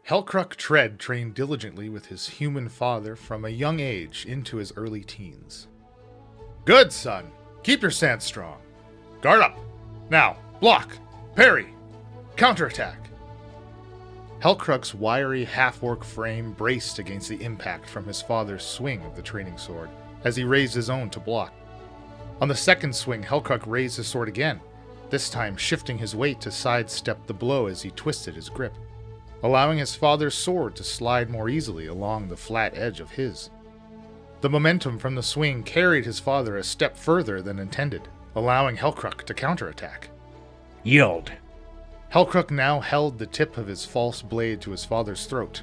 Helkruk Tread trained diligently with his human father from a young age into his early teens. Good, son. Keep your stance strong. Guard up. Now, block. Parry. Counterattack. Helkruk's wiry half-orc frame braced against the impact from his father's swing of the training sword as he raised his own to block. On the second swing, Helkruk raised his sword again, this time shifting his weight to sidestep the blow as he twisted his grip, allowing his father's sword to slide more easily along the flat edge of his. The momentum from the swing carried his father a step further than intended, allowing Helkruk to counterattack. Yield. Helkruk now held the tip of his false blade to his father's throat.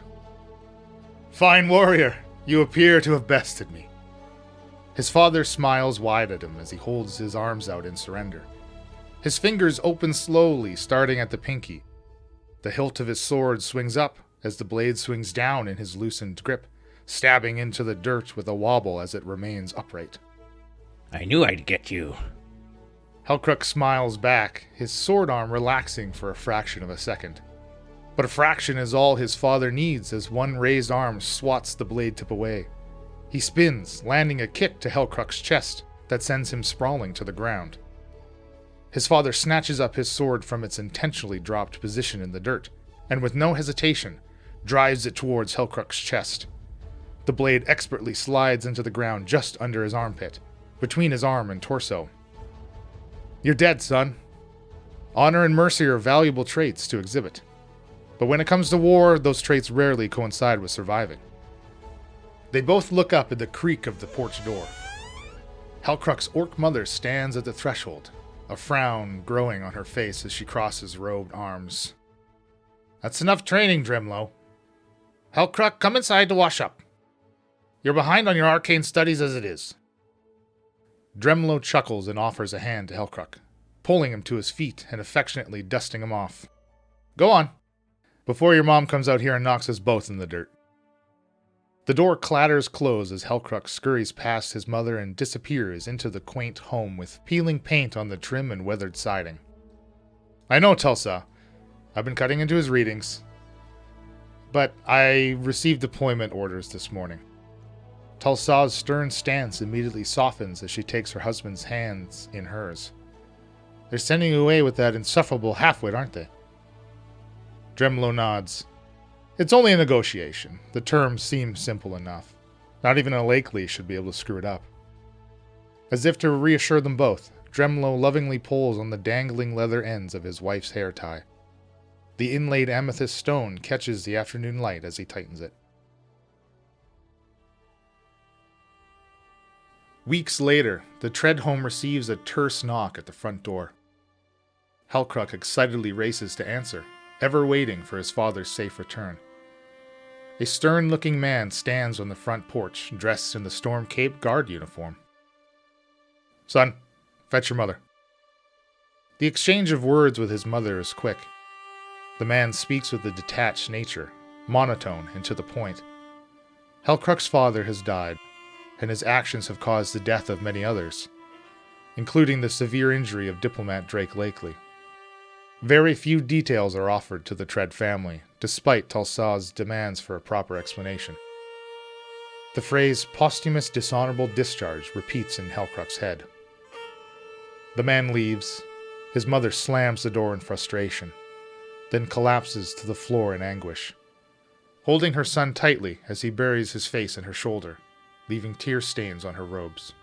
Fine warrior, you appear to have bested me. His father smiles wide at him as he holds his arms out in surrender. His fingers open slowly, starting at the pinky. The hilt of his sword swings up as the blade swings down in his loosened grip, stabbing into the dirt with a wobble as it remains upright. I knew I'd get you. Helkruk smiles back, his sword arm relaxing for a fraction of a second. But a fraction is all his father needs as one raised arm swats the blade tip away. He spins, landing a kick to Helkruk's chest that sends him sprawling to the ground. His father snatches up his sword from its intentionally dropped position in the dirt, and with no hesitation, drives it towards Helkruk's chest. The blade expertly slides into the ground just under his armpit, between his arm and torso. You're dead, son. Honor and mercy are valuable traits to exhibit. But when it comes to war, those traits rarely coincide with surviving. They both look up at the creak of the porch door. Helkruk's orc mother stands at the threshold, a frown growing on her face as she crosses robed arms. That's enough training, Dremlo. Helkruk, come inside to wash up. You're behind on your arcane studies as it is. Dremlo chuckles and offers a hand to Helkruk, pulling him to his feet and affectionately dusting him off. Go on, before your mom comes out here and knocks us both in the dirt. The door clatters close as Helkruk scurries past his mother and disappears into the quaint home with peeling paint on the trim and weathered siding. I know, Tulsa. I've been cutting into his readings. But I received deployment orders this morning. Tulsa's stern stance immediately softens as she takes her husband's hands in hers. They're sending you away with that insufferable halfwit, aren't they? Dremlo nods. It's only a negotiation. The terms seem simple enough. Not even a Lakely should be able to screw it up. As if to reassure them both, Dremlo lovingly pulls on the dangling leather ends of his wife's hair tie. The inlaid amethyst stone catches the afternoon light as he tightens it. Weeks later, the Tread home receives a terse knock at the front door. Helkruk excitedly races to answer, ever waiting for his father's safe return. A stern-looking man stands on the front porch, dressed in the Storm Cape guard uniform. Son, fetch your mother. The exchange of words with his mother is quick. The man speaks with a detached nature, monotone and to the point. Helkruk's father has died, and his actions have caused the death of many others, including the severe injury of diplomat Drake Lakely. Very few details are offered to the Tread family, despite Tulsa's demands for a proper explanation. The phrase posthumous dishonorable discharge repeats in Helkruk's head. The man leaves. His mother slams the door in frustration, then collapses to the floor in anguish, holding her son tightly as he buries his face in her shoulder, leaving tear stains on her robes.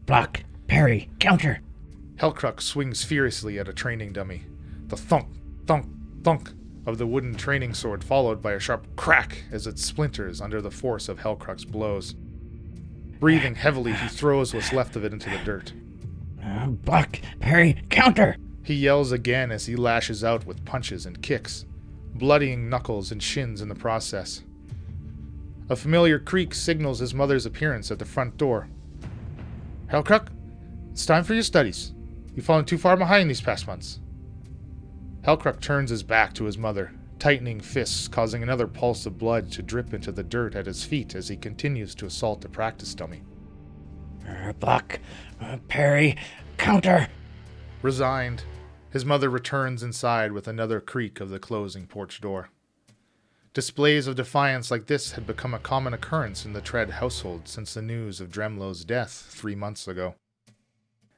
Block, parry, counter. Helkruk swings furiously at a training dummy. The thunk, thunk, thunk of the wooden training sword followed by a sharp crack as it splinters under the force of Helkruk's blows. Breathing heavily, he throws what's left of it into the dirt. Block, parry, counter. He yells again as he lashes out with punches and kicks, bloodying knuckles and shins in the process. A familiar creak signals his mother's appearance at the front door. Helkruk, it's time for your studies. You've fallen too far behind these past months. Helkruk turns his back to his mother, tightening fists causing another pulse of blood to drip into the dirt at his feet as he continues to assault the practice dummy. Block, parry, counter. Resigned, His mother returns inside with another creak of the closing porch door. Displays of defiance like this had become a common occurrence in the Tread household since the news of Dremlow's death 3 months ago.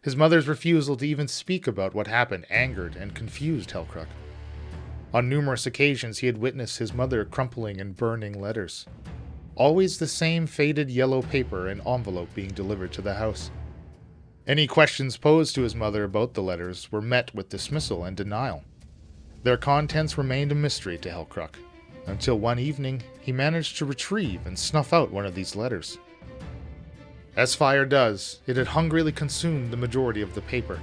His mother's refusal to even speak about what happened angered and confused Helkruk. On numerous occasions he had witnessed his mother crumpling and burning letters. Always the same faded yellow paper and envelope being delivered to the house. Any questions posed to his mother about the letters were met with dismissal and denial. Their contents remained a mystery to Helkruk, until one evening he managed to retrieve and snuff out one of these letters. As fire does, it had hungrily consumed the majority of the paper,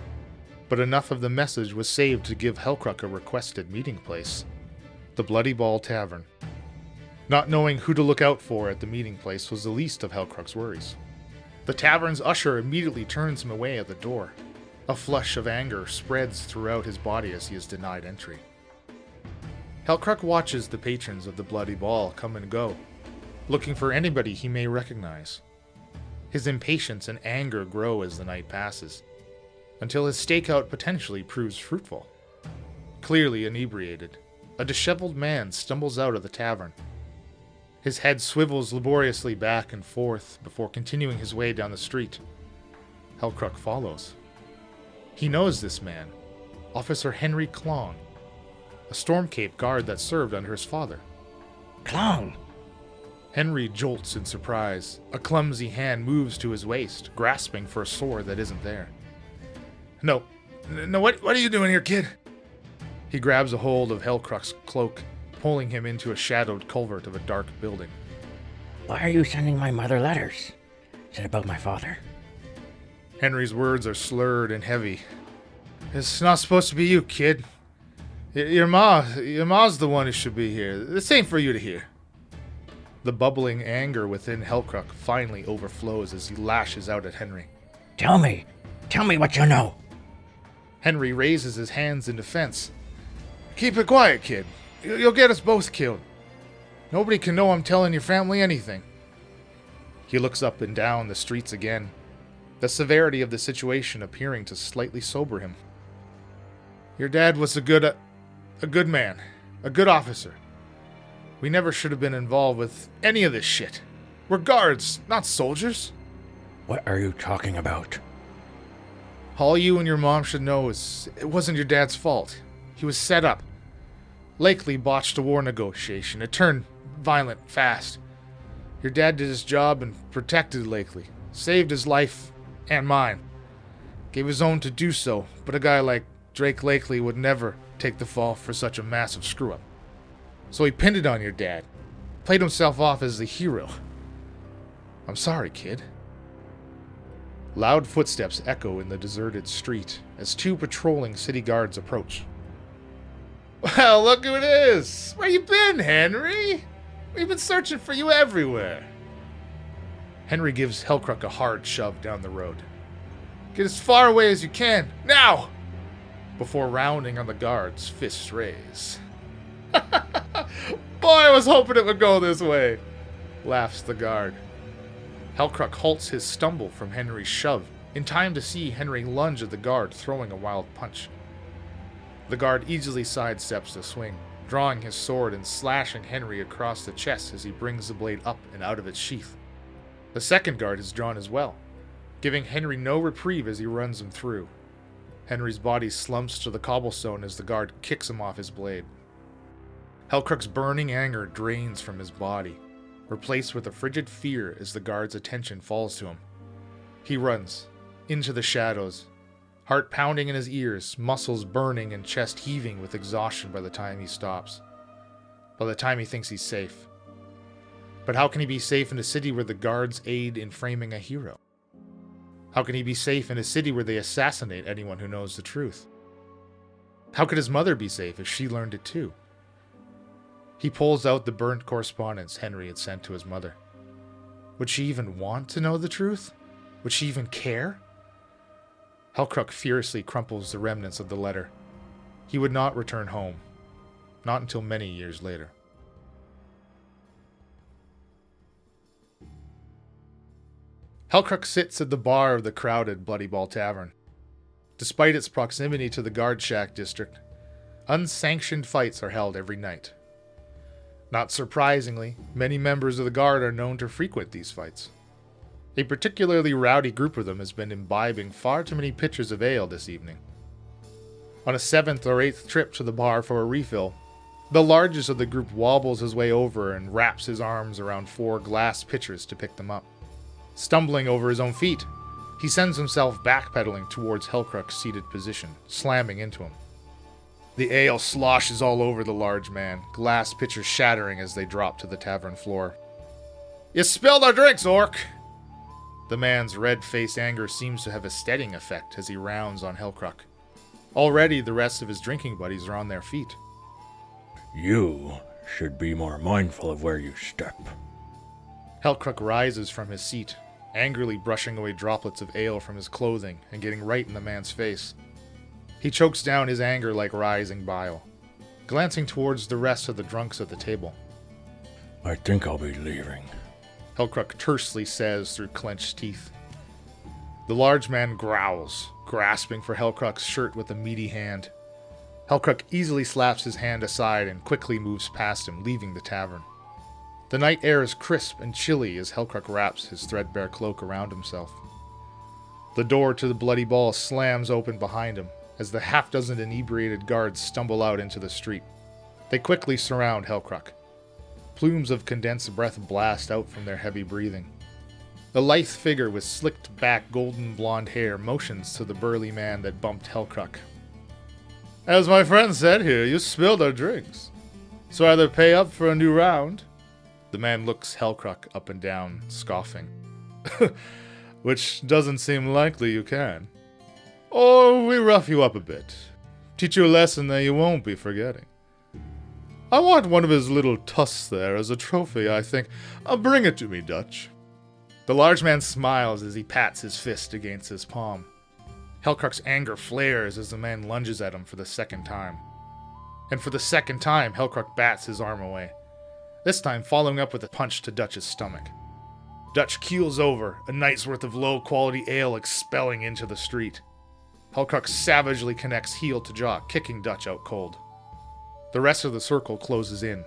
but enough of the message was saved to give Helkruk a requested meeting place, the Bloody Ball Tavern. Not knowing who to look out for at the meeting place was the least of Helkruk's worries. The tavern's usher immediately turns him away at the door. A flush of anger spreads throughout his body as he is denied entry. Helkruk watches the patrons of the Bloody Ball come and go, looking for anybody he may recognize. His impatience and anger grow as the night passes, until his stakeout potentially proves fruitful. Clearly inebriated, a disheveled man stumbles out of the tavern. His head swivels laboriously back and forth before continuing his way down the street. Helkruk follows. He knows this man, Officer Henry Klong, a Stormcape guard that served under his father. Klong! Henry jolts in surprise. A clumsy hand moves to his waist, grasping for a sword that isn't there. No, what are you doing here, kid? He grabs a hold of Helkruk's cloak, pulling him into a shadowed culvert of a dark building. Why are you sending my mother letters? Is it about my father? Henry's words are slurred and heavy. It's not supposed to be you, kid. Your ma's the one who should be here. This ain't for you to hear. The bubbling anger within Helkruk finally overflows as he lashes out at Henry. Tell me what you know. Henry raises his hands in defense. Keep it quiet, kid. You'll get us both killed. Nobody can know I'm telling your family anything. He looks up and down the streets again, the severity of the situation appearing to slightly sober him. Your dad was a good man, a good officer. We never should have been involved with any of this shit. We're guards, not soldiers. What are you talking about? All you and your mom should know is it wasn't your dad's fault. He was set up. Lakely botched a war negotiation. It turned violent fast. Your dad did his job and protected Lakely. Saved his life and mine. Gave his own to do so, but a guy like Drake Lakely would never take the fall for such a massive screw-up. So he pinned it on your dad. Played himself off as the hero. I'm sorry, kid. Loud footsteps echo in the deserted street as 2 patrolling city guards approach. Well, look who it is! Where you been, Henry? We've been searching for you everywhere. Henry gives Helkruk a hard shove down the road. Get as far away as you can, now! Before rounding on the guards, fists raised. Boy, I was hoping it would go this way, laughs the guard. Helkruk halts his stumble from Henry's shove, in time to see Henry lunge at the guard, throwing a wild punch. The guard easily sidesteps the swing, drawing his sword and slashing Henry across the chest as he brings the blade up and out of its sheath. The second guard is drawn as well, giving Henry no reprieve as he runs him through. Henry's body slumps to the cobblestone as the guard kicks him off his blade. Helkruk's burning anger drains from his body, replaced with a frigid fear as the guard's attention falls to him. He runs, into the shadows, heart pounding in his ears, muscles burning and chest heaving with exhaustion by the time he stops. By the time he thinks he's safe. But how can he be safe in a city where the guards aid in framing a hero? How can he be safe in a city where they assassinate anyone who knows the truth? How could his mother be safe if she learned it too? He pulls out the burnt correspondence Henry had sent to his mother. Would she even want to know the truth? Would she even care? Helkruk furiously crumples the remnants of the letter. He would not return home. Not until many years later. Helkruk sits at the bar of the crowded Bloody Ball Tavern. Despite its proximity to the guard shack district, unsanctioned fights are held every night. Not surprisingly, many members of the guard are known to frequent these fights. A particularly rowdy group of them has been imbibing far too many pitchers of ale this evening. On a 7th or 8th trip to the bar for a refill, the largest of the group wobbles his way over and wraps his arms around 4 glass pitchers to pick them up. Stumbling over his own feet, he sends himself backpedaling towards Helkruk's seated position, slamming into him. The ale sloshes all over the large man, glass pitchers shattering as they drop to the tavern floor. "You spilled our drinks, orc!" The man's red-faced anger seems to have a steadying effect as he rounds on Helkruk. Already the rest of his drinking buddies are on their feet. You should be more mindful of where you step. Helkruk rises from his seat, angrily brushing away droplets of ale from his clothing and getting right in the man's face. He chokes down his anger like rising bile, glancing towards the rest of the drunks at the table. I think I'll be leaving, Helkruk tersely says through clenched teeth. The large man growls, grasping for Helkruk's shirt with a meaty hand. Helkruk easily slaps his hand aside and quickly moves past him, leaving the tavern. The night air is crisp and chilly as Helkruk wraps his threadbare cloak around himself. The door to the Bloody Ball slams open behind him as the half-dozen inebriated guards stumble out into the street. They quickly surround Helkruk. Plumes of condensed breath blast out from their heavy breathing. The lithe figure with slicked-back golden blonde hair motions to the burly man that bumped Helkruk. "As my friend said here, you spilled our drinks. So either pay up for a new round." The man looks Helkruk up and down, scoffing. "Which doesn't seem likely you can. Or we rough you up a bit. Teach you a lesson that you won't be forgetting. I want one of his little tusks there as a trophy, I think. Bring it to me, Dutch." The large man smiles as he pats his fist against his palm. Helkruk's anger flares as the man lunges at him for the second time. And for the second time, Helkruk bats his arm away, this time following up with a punch to Dutch's stomach. Dutch keels over, a night's worth of low-quality ale expelling into the street. Helkruk savagely connects heel to jaw, kicking Dutch out cold. The rest of the circle closes in.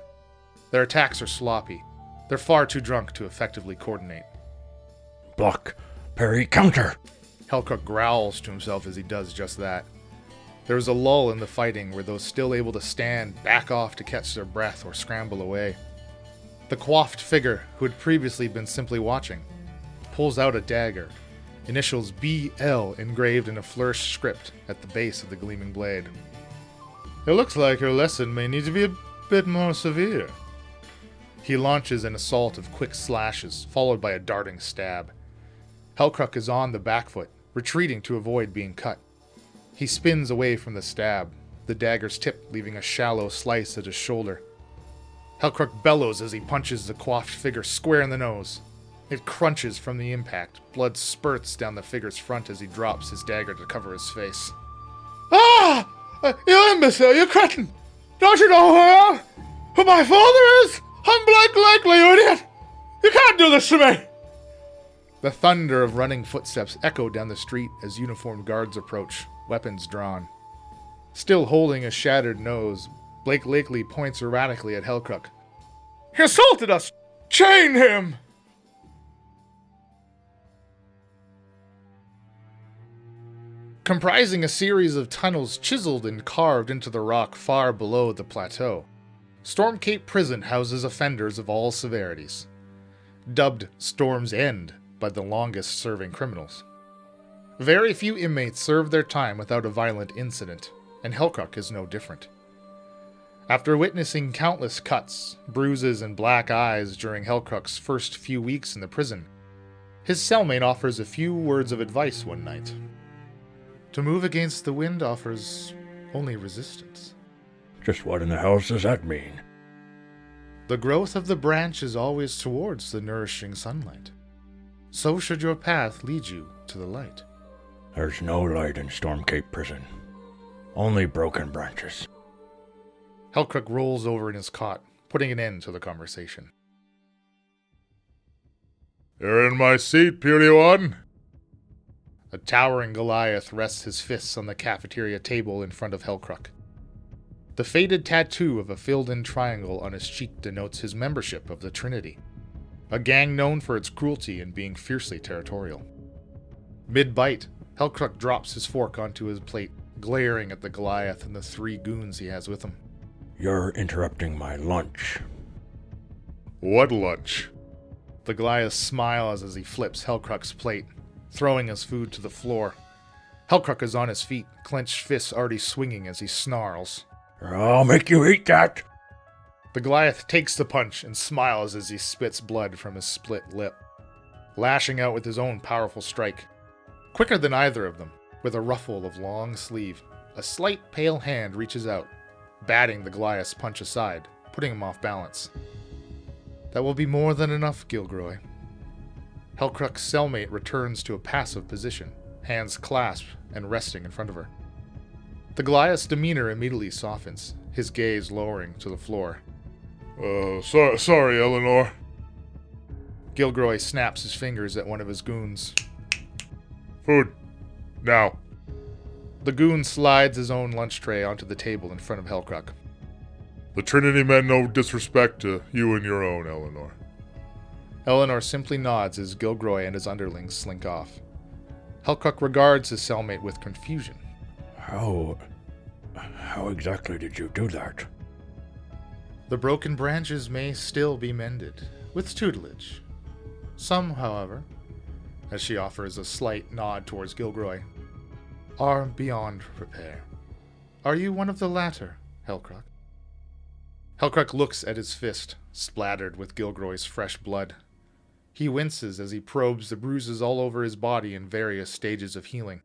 Their attacks are sloppy. They're far too drunk to effectively coordinate. Block, parry, counter! Helkruk growls to himself as he does just that. There is a lull in the fighting where those still able to stand back off to catch their breath or scramble away. The coiffed figure, who had previously been simply watching, pulls out a dagger, initials BL engraved in a flourished script at the base of the gleaming blade. "It looks like your lesson may need to be a bit more severe." He launches an assault of quick slashes, followed by a darting stab. Helkruk is on the back foot, retreating to avoid being cut. He spins away from the stab, the dagger's tip leaving a shallow slice at his shoulder. Helkruk bellows as he punches the coiffed figure square in the nose. It crunches from the impact. Blood spurts down the figure's front as he drops his dagger to cover his face. "Ah! You imbecile, you cretin! Don't you know who my father is? I'm Blake Lakely, you idiot! You can't do this to me!" The thunder of running footsteps echo down the street as uniformed guards approach, weapons drawn. Still holding a shattered nose, Blake Lakely points erratically at Helkruk. "He assaulted us! Chain him!" Comprising a series of tunnels chiseled and carved into the rock far below the plateau, Storm Cape Prison houses offenders of all severities. Dubbed Storm's End by the longest-serving criminals. Very few inmates serve their time without a violent incident, and Helkruk is no different. After witnessing countless cuts, bruises, and black eyes during Helkruk's first few weeks in the prison, his cellmate offers a few words of advice one night. To move against the wind offers only resistance. Just what in the hell does that mean? The growth of the branch is always towards the nourishing sunlight. So should your path lead you to the light. There's no light in Storm Cape Prison. Only broken branches. Helkruk rolls over in his cot, putting an end to the conversation. "You're in my seat, puny one." A towering Goliath rests his fists on the cafeteria table in front of Helkruk. The faded tattoo of a filled-in triangle on his cheek denotes his membership of the Trinity, a gang known for its cruelty and being fiercely territorial. Mid-bite, Helkruk drops his fork onto his plate, glaring at the Goliath and the 3 goons he has with him. You're interrupting my lunch. What lunch? The Goliath smiles as he flips Helkruk's plate, throwing his food to the floor. Helkruk is on his feet, clenched fists already swinging as he snarls. I'll make you eat that! The Goliath takes the punch and smiles as he spits blood from his split lip, lashing out with his own powerful strike. Quicker than either of them, with a ruffle of long sleeve, a slight pale hand reaches out, batting the Goliath's punch aside, putting him off balance. That will be more than enough, Gilgroy. Helkruk's cellmate returns to a passive position, hands clasped and resting in front of her. The Goliath's demeanor immediately softens, his gaze lowering to the floor. Sorry, Eleanor. Gilgroy snaps his fingers at one of his goons. Food. Now. The goon slides his own lunch tray onto the table in front of Helkruk. The Trinity meant no disrespect to you and your own, Eleanor. Eleanor simply nods as Gilgroy and his underlings slink off. Helkruk regards his cellmate with confusion. How exactly did you do that? The broken branches may still be mended, with tutelage. Some, however, as she offers a slight nod towards Gilgroy, are beyond repair. Are you one of the latter, Helkruk? Helkruk looks at his fist, splattered with Gilgroy's fresh blood. He winces as he probes the bruises all over his body in various stages of healing,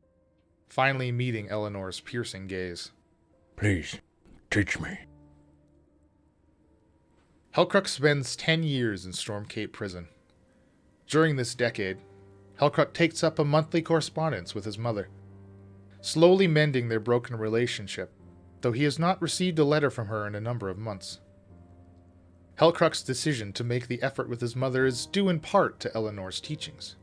finally meeting Eleanor's piercing gaze. Please, teach me. Helkruk spends 10 years in Storm Cape prison. During this decade, Helkruk takes up a monthly correspondence with his mother, slowly mending their broken relationship, though he has not received a letter from her in a number of months. Helkruk's decision to make the effort with his mother is due in part to Eleanor's teachings.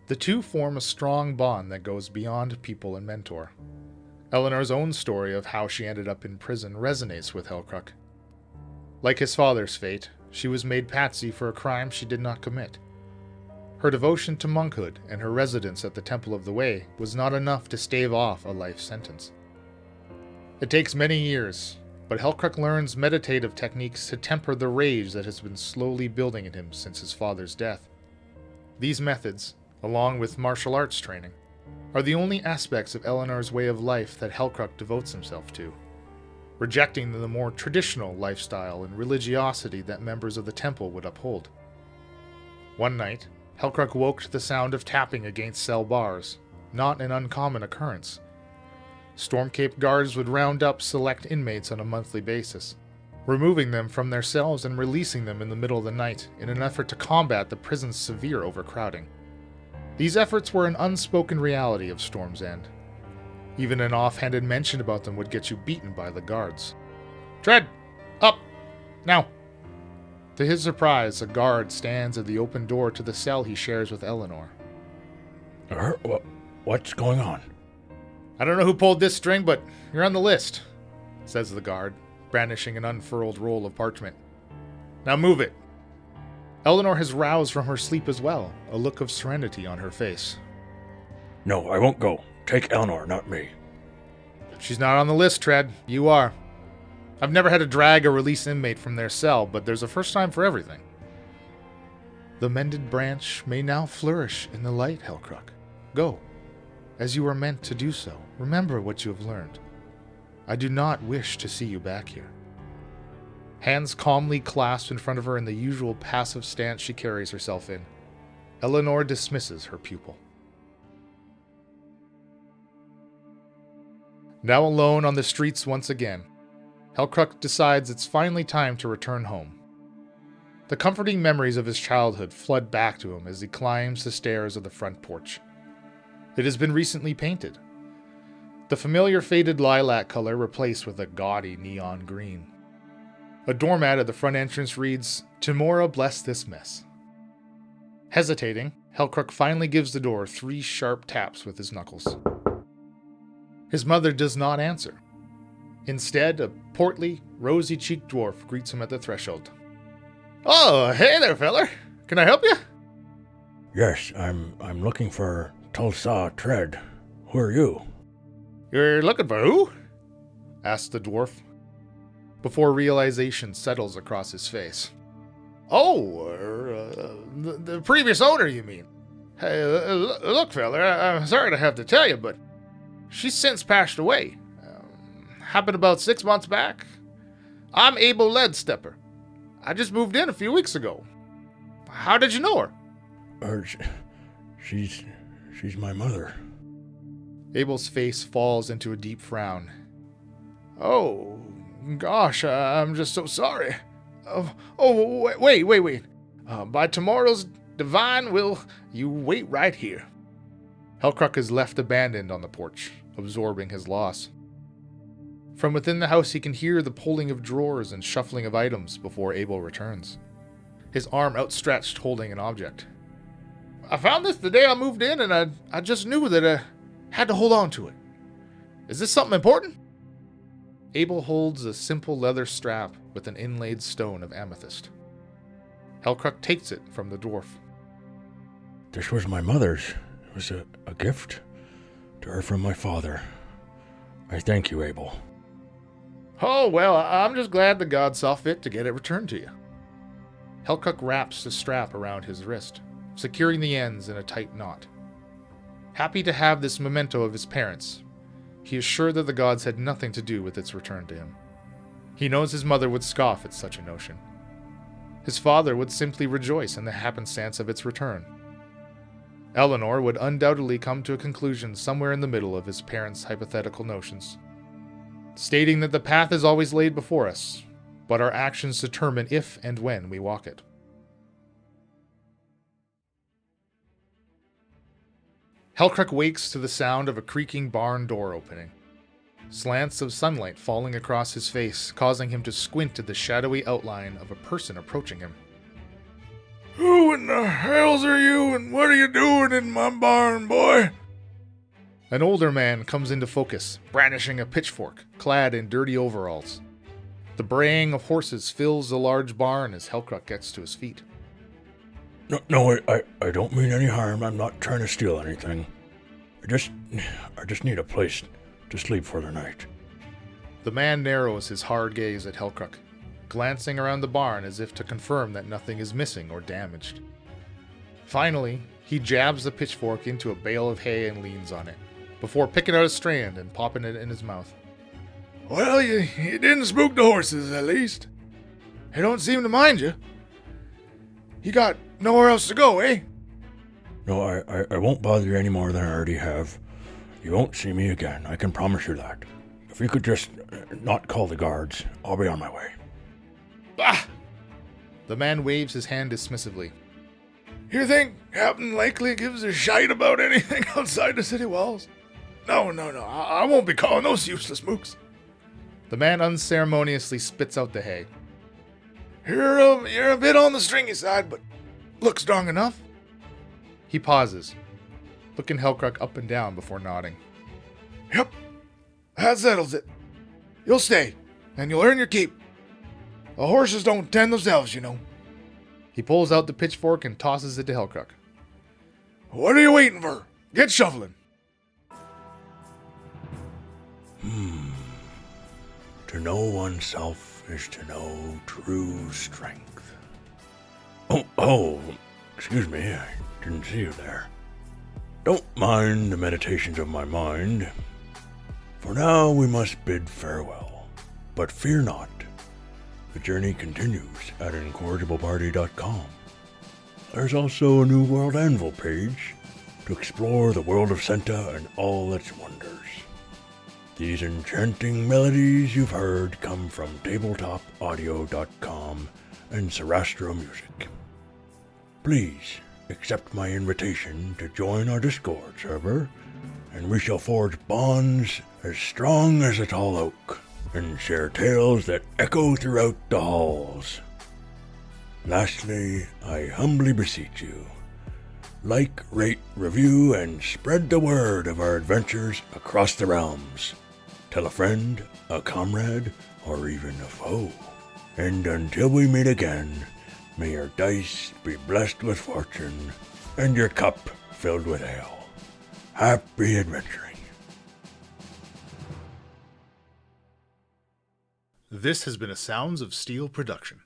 The two form a strong bond that goes beyond pupil and mentor. Eleanor's own story of how she ended up in prison resonates with Helkruk. Like his father's fate, she was made patsy for a crime she did not commit. Her devotion to monkhood and her residence at the Temple of the Way was not enough to stave off a life sentence. It takes many years, but Helkruk learns meditative techniques to temper the rage that has been slowly building in him since his father's death. These methods, along with martial arts training, are the only aspects of Eleanor's way of life that Helkruk devotes himself to, rejecting the more traditional lifestyle and religiosity that members of the temple would uphold. One night, Helkruk woke to the sound of tapping against cell bars, not an uncommon occurrence. Stormcape guards would round up select inmates on a monthly basis, removing them from their cells and releasing them in the middle of the night in an effort to combat the prison's severe overcrowding. These efforts were an unspoken reality of Storm's End. Even an offhanded mention about them would get you beaten by the guards. Tread! Up! Now! To his surprise, a guard stands at the open door to the cell he shares with Eleanor. What's going on? I don't know who pulled this string, but you're on the list, says the guard, brandishing an unfurled roll of parchment. Now move it. Eleanor has roused from her sleep as well, a look of serenity on her face. No, I won't go. Take Eleanor, not me. She's not on the list, Tread. You are. I've never had to drag or release inmate from their cell, but there's a first time for everything. The mended branch may now flourish in the light, Helkruk. Go, as you are meant to do so. Remember what you have learned. I do not wish to see you back here. Hands calmly clasped in front of her in the usual passive stance she carries herself in, Eleanor dismisses her pupil. Now alone on the streets once again, Helkruk decides it's finally time to return home. The comforting memories of his childhood flood back to him as he climbs the stairs of the front porch. It has been recently painted. The familiar faded lilac color replaced with a gaudy neon green. A doormat at the front entrance reads, "Timora bless this mess." Hesitating, Helkruk finally gives the door 3 sharp taps with his knuckles. His mother does not answer. Instead, a portly, rosy-cheeked dwarf greets him at the threshold. "Oh, hey there, feller. Can I help you?" Yes, I'm looking for Helkruk Tread. Who are you? "You're looking for who?" asks the dwarf, before realization settles across his face. "Oh, the previous owner, you mean? Hey, look, feller, I'm sorry to have to tell you, but she's since passed away. Happened about 6 months back. I'm Abel Leadstepper. I just moved in a few weeks ago. How did you know her?" She's my mother. Abel's face falls into a deep frown. "Oh, gosh, I'm just so sorry. Wait. By tomorrow's divine will, you wait right here." Helkruk is left abandoned on the porch, absorbing his loss. From within the house, he can hear the pulling of drawers and shuffling of items before Abel returns, his arm outstretched holding an object. "I found this the day I moved in, and I just knew that I had to hold on to it. Is this something important?" Abel holds a simple leather strap with an inlaid stone of amethyst. Helkruk takes it from the dwarf. This was my mother's. It was a gift to her from my father. I thank you, Abel. "Oh, well, I'm just glad the gods saw fit to get it returned to you." Helkruk wraps the strap around his wrist, securing the ends in a tight knot. Happy to have this memento of his parents, he is sure that the gods had nothing to do with its return to him. He knows his mother would scoff at such a notion. His father would simply rejoice in the happenstance of its return. Eleanor would undoubtedly come to a conclusion somewhere in the middle of his parents' hypothetical notions, stating that the path is always laid before us, but our actions determine if and when we walk it. Helkruk wakes to the sound of a creaking barn door opening, slants of sunlight falling across his face, causing him to squint at the shadowy outline of a person approaching him. Who in the hells are you, and what are you doing in my barn, boy? An older man comes into focus, brandishing a pitchfork, clad in dirty overalls. The braying of horses fills the large barn as Helkruk gets to his feet. No, I don't mean any harm. I'm not trying to steal anything. I just need a place to sleep for the night. The man narrows his hard gaze at Helkruk, glancing around the barn as if to confirm that nothing is missing or damaged. Finally, he jabs the pitchfork into a bale of hay and leans on it, before picking out a strand and popping it in his mouth. Well, you didn't spook the horses, at least. They don't seem to mind you. You got nowhere else to go, eh? No, I won't bother you any more than I already have. You won't see me again, I can promise you that. If you could just not call the guards, I'll be on my way. Bah! The man waves his hand dismissively. You think Captain Lakely gives a shite about anything outside the city walls? No, I won't be calling those useless mooks. The man unceremoniously spits out the hay. You're a bit on the stringy side, but look strong enough. He pauses, looking Helkruk up and down before nodding. Yep, that settles it. You'll stay, and you'll earn your keep. The horses don't tend themselves, you know. He pulls out the pitchfork and tosses it to Helkruk. What are you waiting for? Get shoveling. To know oneself is to know true strength. Oh, excuse me, I didn't see you there. Don't mind the meditations of my mind. For now we must bid farewell. But fear not, the journey continues at incorrigibleparty.com. There's also a new World Anvil page to explore the world of Senta and all its wonders. These enchanting melodies you've heard come from tabletopaudio.com and Sarastro Music. Please accept my invitation to join our Discord server, and we shall forge bonds as strong as a tall oak, and share tales that echo throughout the halls. Lastly, I humbly beseech you, Like, rate, review, and spread the word of our adventures across the realms. Tell a friend, a comrade, or even a foe. And until we meet again, may your dice be blessed with fortune, and your cup filled with ale. Happy adventuring. This has been a Sounds of Steel production.